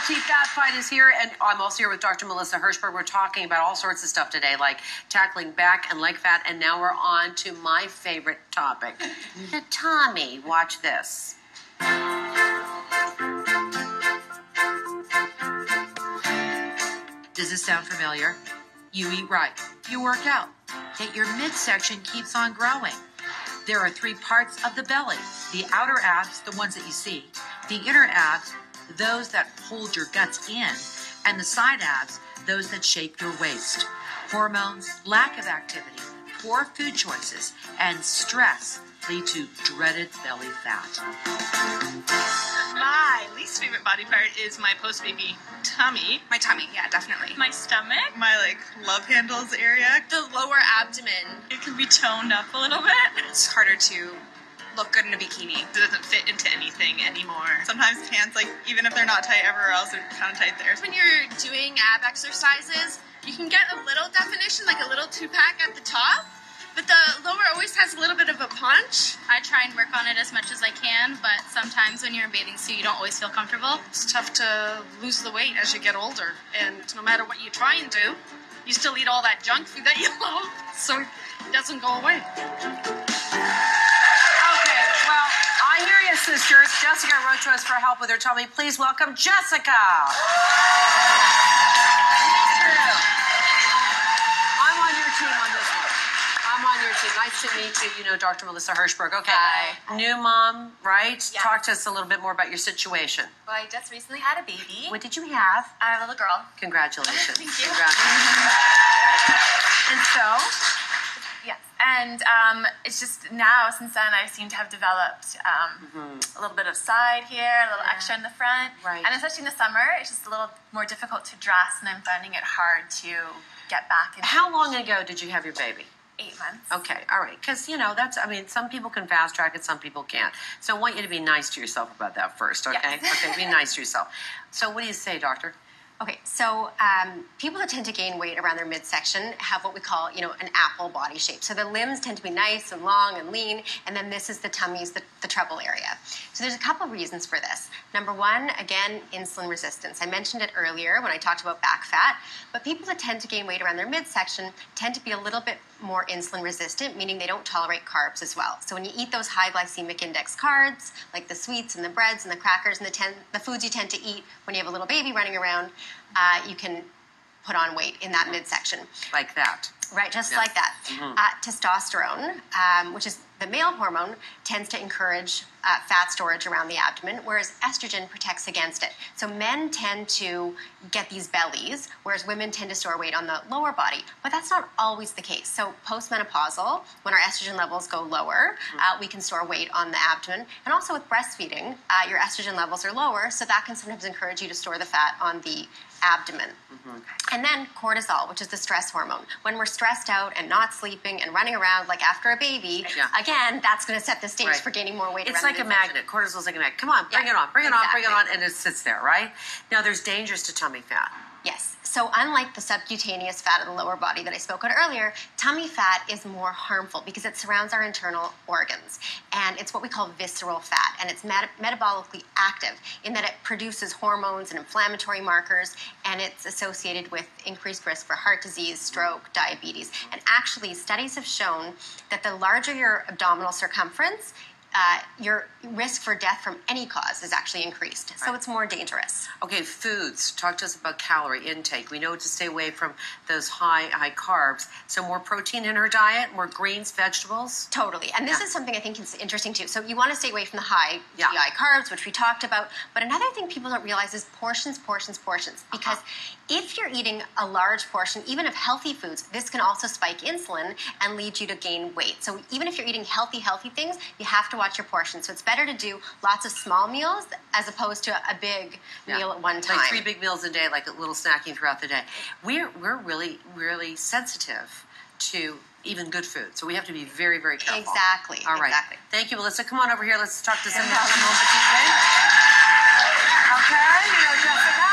B.L.T. Fat Fight is here, and I'm also here with Dr. Melissa Hershberg. We're talking about all sorts of stuff today, like tackling back and leg fat, and now we're on to my favorite topic, the tummy. Watch this. Does this sound familiar? You eat right. You work out. Yet your midsection keeps on growing. There are three parts of the belly. The outer abs, the ones that you see. The inner abs, those that hold your guts in. And the side abs, those that shape your waist. Hormones, lack of activity, poor food choices, and stress lead to dreaded belly fat. My least favorite body part is my post-baby tummy. My tummy, yeah, definitely. My stomach. My, love handles area. The lower abdomen. It can be toned up a little bit. It's harder to look good in a bikini. It doesn't fit into anything anymore. Sometimes pants, even if they're not tight everywhere else, they're kind of tight there. When you're doing ab exercises, you can get a little definition, like a little two-pack at the top, but the lower always has a little bit of a punch. I try and work on it as much as I can, but sometimes when you're in bathing suit, you don't always feel comfortable. It's tough to lose the weight as you get older, and no matter what you try and do, you still eat all that junk food that you love, so it doesn't go away. Okay, well, I hear you, sisters. Jessica wrote to us for help with her tummy. Please welcome Jessica. I'm on your team on this one. I'm on your team. Nice to meet you. You know Dr. Melissa Hershberg. Okay. Hi. New mom, right? Yeah. Talk to us a little bit more about your situation. Well, I just recently had a baby. What did you have? I have a little girl. Congratulations. Thank you. Congratulations. And so? Yes. And it's just now, since then, I seem to have developed a little bit of side here, a little extra in the front. Right. And especially in the summer, it's just a little more difficult to dress, and I'm finding it hard to get back into. How long ago did you have your baby? 8 months. Okay, all right. Because, some people can fast track it, some people can't. So I want you to be nice to yourself about that first, okay? Yes. Okay, be nice to yourself. So what do you say, doctor? Okay, so people that tend to gain weight around their midsection have what we call, an apple body shape. So the limbs tend to be nice and long and lean, and then this is the tummy's, the trouble area. So there's a couple reasons for this. Number one, again, insulin resistance. I mentioned it earlier when I talked about back fat, but people that tend to gain weight around their midsection tend to be a little bit more insulin resistant, meaning they don't tolerate carbs as well. So when you eat those high glycemic index carbs, like the sweets and the breads and the crackers and the foods you tend to eat when you have a little baby running around, you can put on weight in that midsection. Like that. Right, just like that. Testosterone, which is the male hormone, tends to encourage fat storage around the abdomen, whereas estrogen protects against it. So men tend to get these bellies, whereas women tend to store weight on the lower body. But that's not always the case. So postmenopausal, when our estrogen levels go lower, we can store weight on the abdomen. And also with breastfeeding, your estrogen levels are lower, so that can sometimes encourage you to store the fat on the abdomen. And then cortisol, which is the stress hormone. When we're stressed out and not sleeping and running around like after a baby, again, that's going to set the stage for gaining more weight. It's like a magnet. Cortisol is like a magnet. Come on, bring it on, bring it on, bring it on, and it sits there, right? Now, there's dangers to tummy fat. Yes. So unlike the subcutaneous fat of the lower body that I spoke on earlier, tummy fat is more harmful because it surrounds our internal organs. And it's what we call visceral fat. And it's metabolically active in that it produces hormones and inflammatory markers, and it's associated with increased risk for heart disease, stroke, diabetes. And actually, studies have shown that the larger your abdominal circumference, your risk for death from any cause is actually increased. So it's more dangerous. Okay, foods. Talk to us about calorie intake. We know to stay away from those high carbs. So more protein in our diet, more greens, vegetables. Totally. And this is something I think is interesting too. So you want to stay away from the high GI carbs, which we talked about. But another thing people don't realize is portions, portions, portions. Because if you're eating a large portion, even of healthy foods, this can also spike insulin and lead you to gain weight. So even if you're eating healthy things, you have to watch your portions. So it's better to do lots of small meals as opposed to a big meal at one time. Like 3 big meals a day, like a little snacking throughout the day. We're really, really sensitive to even good food. So we have to be very, very careful. Exactly. All right. Exactly. Thank you, Melissa. Come on over here. Let's talk to some Okay, Jessica.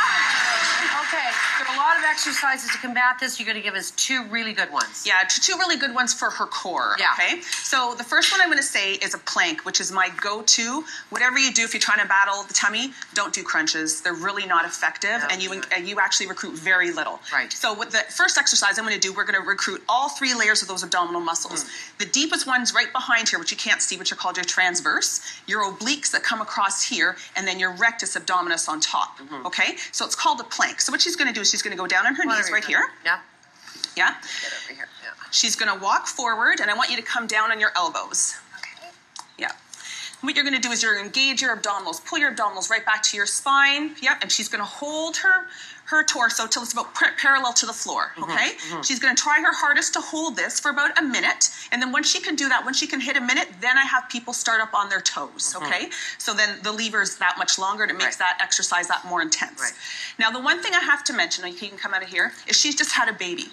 Okay, there are a lot of exercises to combat this? You're going to give us two really good ones. Yeah, two really good ones for her core. Yeah. Okay. So the first one I'm going to say is a plank, which is my go-to. Whatever you do, if you're trying to battle the tummy, don't do crunches. They're really not effective, No, and you actually recruit very little. Right. So with the first exercise I'm going to do, we're going to recruit all 3 layers of those abdominal muscles. The deepest one's right behind here, which you can't see, which are called your transverse, your obliques that come across here, and then your rectus abdominis on top. Okay. So it's called a plank. So what she's going to do is she's going to go down on her knees right here. Yeah. Yeah. Get over here. Yeah. She's going to walk forward, and I want you to come down on your elbows. Okay. Yeah. What you're going to do is you're going to engage your abdominals, pull your abdominals right back to your spine. Yep. And she's going to hold her torso till it's about parallel to the floor. Okay. She's going to try her hardest to hold this for about a minute, and then once she can do that, when she can hit a minute, then I have people start up on their toes. Okay. So then the lever's that much longer, and it makes that exercise that more intense. Right. Now, the one thing I have to mention, you can come out of here, is she's just had a baby.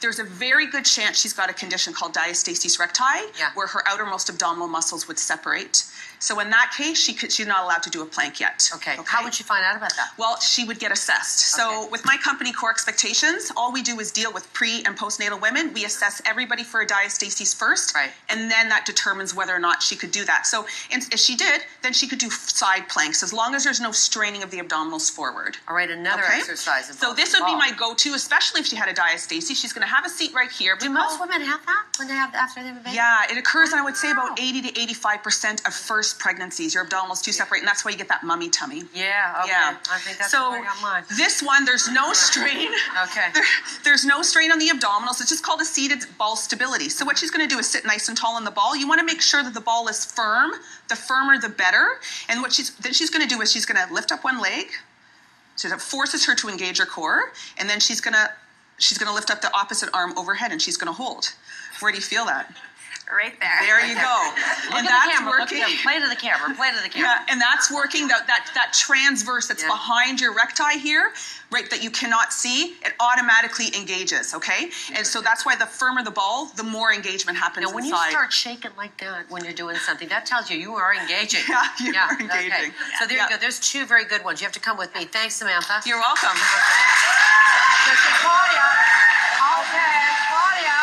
There's a very good chance she's got a condition called diastasis recti, where her outermost abdominal muscles would separate. So in that case, she's not allowed to do a plank yet. Okay. How would she find out about that? Well, she would get assessed. So with my company, Core Expectations, all we do is deal with pre- and postnatal women. We assess everybody for a diastasis first, and then that determines whether or not she could do that. So if she did, then she could do side planks, as long as there's no straining of the abdominals forward. All right, another exercise. So this would be my go-to, especially if she had a diastasis. She's going to have a seat right here. Do most women have that when they have after they have a baby? Yeah, it occurs, and I would say about 80 to 85% of first pregnancies. Your abdominals do separate, and that's why you get that mummy tummy. Yeah, okay. Yeah. I think that's so where I got mine. This one, there's no strain. Okay. There's no strain on the abdominals. It's just called a seated ball stability. So what she's going to do is sit nice and tall on the ball. You want to make sure that the ball is firm. The firmer, the better. And what she's going to do is she's going to lift up one leg. So that forces her to engage her core, and then she's going to lift up the opposite arm overhead, and she's going to hold. Where do you feel that? Right there. There you go. And that's working. Play to the camera. Play to the camera. Yeah, and that's working. That transverse that's behind your recti here, right, that you cannot see, it automatically engages. Okay, and so that's why the firmer the ball, the more engagement happens. Now, when inside. you start shaking like that when you're doing something, that tells you are engaging. Yeah, you are engaging. Okay. So there you go. There's two very good ones. You have to come with me. Thanks, Samantha. You're welcome. Claudia. Okay, Claudia.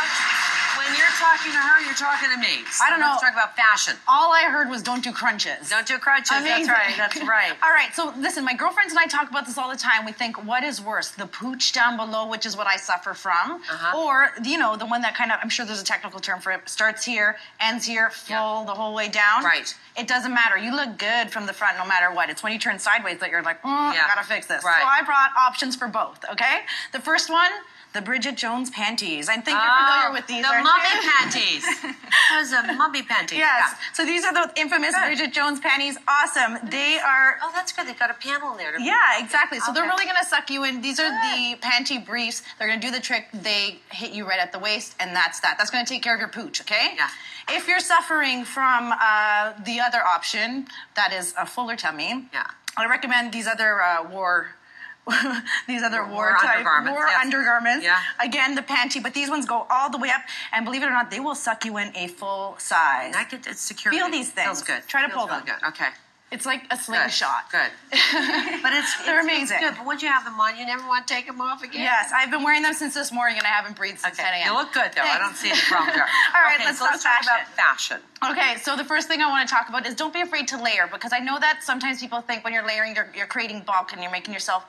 When you're talking to her, you're talking to me. So I don't know. Let's talk about fashion. All I heard was don't do crunches. Don't do crunches. Amazing. That's right. That's right. All right. So listen, my girlfriends and I talk about this all the time. We think, what is worse, the pooch down below, which is what I suffer from, or the one that kind of, I'm sure there's a technical term for it, starts here, ends here, full the whole way down. Right. It doesn't matter. You look good from the front no matter what. It's when you turn sideways that you're like, I gotta fix this. Right. So I brought options for both. Okay. The first one. The Bridget Jones panties. I think you're familiar with these. The mummy panties. Those are mummy panties. Yes. Yeah. So these are the infamous Bridget Jones panties. Awesome. They are. Oh, that's good. They've got a panel in there. Yeah, exactly. So they're really going to suck you in. These are the panty briefs. They're going to do the trick. They hit you right at the waist, and that's that. That's going to take care of your pooch, okay? Yeah. If you're suffering from the other option, that is a fuller tummy, I recommend these other war undergarments. Yeah. Again, the panty, but these ones go all the way up, and believe it or not, they will suck you in a full size. It's secure. Feel these things. Feels good. Try to pull them. Good. Okay. It's like a slingshot. Good. But they're amazing. It's good. But once you have them on, you never want to take them off again. Yes, I've been wearing them since this morning, and I haven't breathed since 10 a.m. You look good, though. Thanks. I don't see any problem there. All right, let's talk about fashion. Okay, so the first thing I want to talk about is don't be afraid to layer, because I know that sometimes people think when you're layering, you're creating bulk and you're making yourself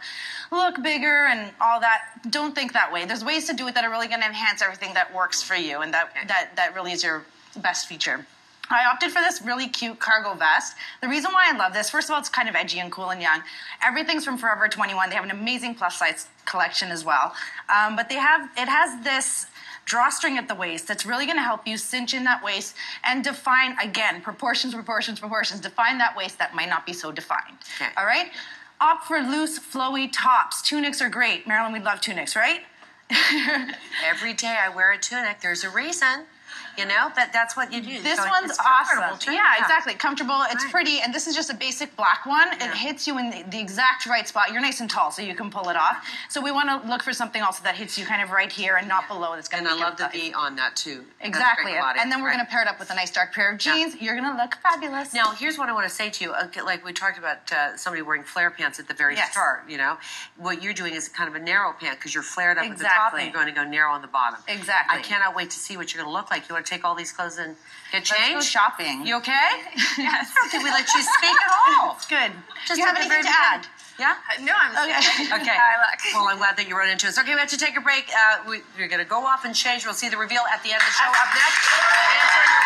look bigger and all that. Don't think that way. There's ways to do it that are really going to enhance everything that works for you, and that really is your best feature. I opted for this really cute cargo vest. The reason why I love this, first of all, it's kind of edgy and cool and young. Everything's from Forever 21. They have an amazing plus size collection as well. But it has this drawstring at the waist that's really going to help you cinch in that waist and define, again, proportions, define that waist that might not be so defined. Okay. All right? Opt for loose, flowy tops. Tunics are great. Marilyn, we love tunics, right? Every day I wear a tunic. There's a reason. You know, that's what you do. This So one's it's comfortable, awesome. too. Yeah, exactly. Comfortable. It's Right. pretty, and this is just a basic black one. It hits you in the exact right spot. You're nice and tall, so you can pull it off. So we want to look for something also that hits you kind of right here and not below. That's going And to I love the V on that too. That's Exactly. great body. And then we're Right. going to pair it up with a nice dark pair of jeans. You're going to look fabulous. Now, here's what I want to say to you. Okay, like we talked about somebody wearing flare pants at the very Yes. start, you know. What you're doing is kind of a narrow pant because you're flared up at the top and Exactly. you're going to go narrow on the bottom. Exactly. I cannot wait to see what you're going to look like. You want to take all these clothes and get Let's go changed? shopping. You okay? Yes. Did we let you speak at all? Good. Just Do you have at the anything to very add? Yeah? No, I'm Okay. Okay. Hi, look. Well, I'm glad that you run into us. Okay, we have to take a break. We're going to go off and change. We'll see the reveal at the end of the show. Up next, answer your